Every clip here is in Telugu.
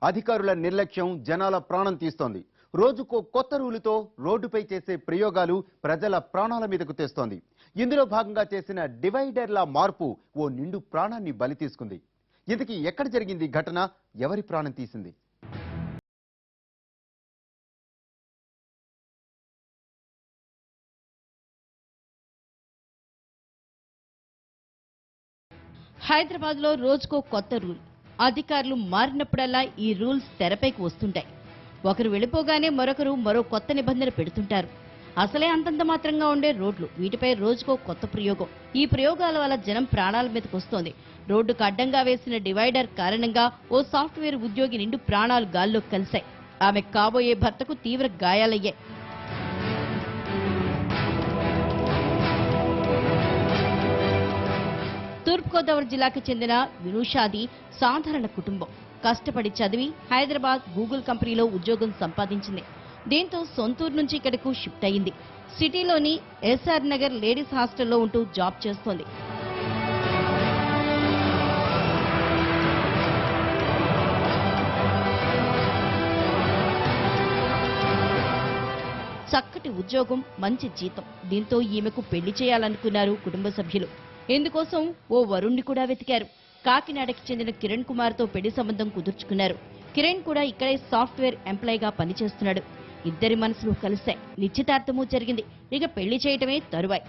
అధికారుల నిర్లక్ష్యం జనాల ప్రాణం తీస్తోంది. రోజుకో కొత్త రూలుతో రోడ్డుపై చేసే ప్రయోగాలు ప్రజల ప్రాణాల మీదకు తెస్తోంది. ఇందులో భాగంగా చేసిన డివైడర్ల మార్పు ఓ నిండు ప్రాణాన్ని బలి తీసుకుంది. ఇంతకీ ఎక్కడ జరిగింది ఘటన? ఎవరి ప్రాణం తీసింది? హైదరాబాద్ లో రోజుకో కొత్త రూల్. అధికారులు మారినప్పుడల్లా ఈ రూల్స్ తెరపైకి వస్తుంటాయి. ఒకరు వెళ్ళిపోగానే మరొకరు మరో కొత్త నిబంధన పెడుతుంటారు. అసలే అంతంత మాత్రంగా ఉండే రోడ్లు, వీటిపై రోజుకో కొత్త ప్రయోగం. ఈ ప్రయోగాల వల్ల జనం ప్రాణాల మీదకు వస్తోంది. రోడ్డుకు అడ్డంగా వేసిన డివైడర్ కారణంగా ఓ సాఫ్ట్వేర్ ఉద్యోగి నిండు ప్రాణాలు గాల్లోకి కలిశాయి. ఆమె కాబోయే భర్తకు తీవ్ర గాయాలయ్యాయి. తూర్పుగోదావరి జిల్లాకు చెందిన వినూషాది సాధారణ కుటుంబం. కష్టపడి చదివి హైదరాబాద్ గూగుల్ కంపెనీలో ఉద్యోగం సంపాదించింది. దీంతో సొంతూరు నుంచి ఇక్కడకు షిఫ్ట్ అయింది. సిటీలోని ఎస్ఆర్ నగర్ లేడీస్ హాస్టల్లో ఉంటూ జాబ్ చేస్తోంది. చక్కటి ఉద్యోగం, మంచి జీతం. దీంతో ఈమెకు పెళ్లి చేయాలనుకున్నారు కుటుంబ సభ్యులు. ఇందుకోసం ఓ వరుణ్ణి కూడా వెతికారు. కాకినాడకి చెందిన కిరణ్ కుమార్ తో పెళ్లి సంబంధం కుదుర్చుకున్నారు. కిరణ్ కూడా ఇక్కడే సాఫ్ట్వేర్ ఎంప్లాయీగా పనిచేస్తున్నాడు. ఇద్దరి మనసులు కలిశాయి. నిశ్చితార్థమూ జరిగింది. ఇక పెళ్లి చేయటమే తరువాయి.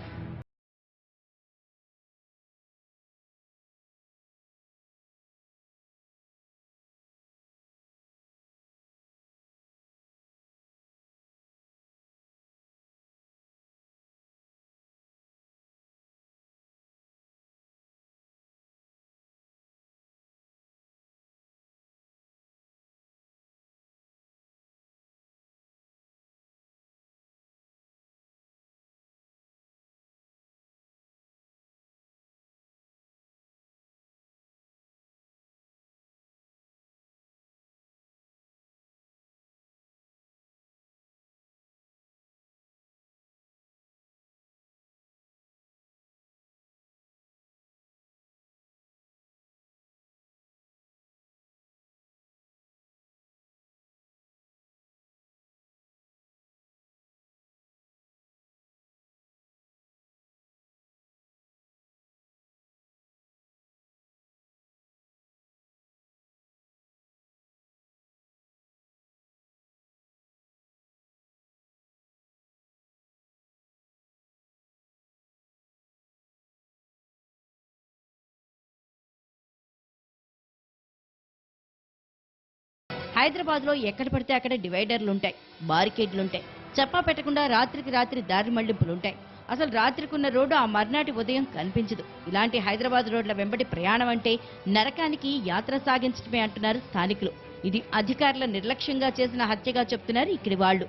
హైదరాబాద్ లో ఎక్కడ పడితే అక్కడ డివైడర్లుంటాయి, బారికేడ్లుంటాయి. చెప్పా పెట్టకుండా రాత్రికి రాత్రి దారి మళ్లింపులుంటాయి. అసలు రాత్రికున్న రోడ్డు ఆ మర్నాటి ఉదయం కనిపించదు. ఇలాంటి హైదరాబాద్ రోడ్ల వెంబడి ప్రయాణం అంటే నరకానికి యాత్ర సాగించడమే అంటున్నారు స్థానికులు. ఇది అధికారుల నిర్లక్ష్యంగా చేసిన హత్యగా చెప్తున్నారు ఇక్కడి వాళ్లు.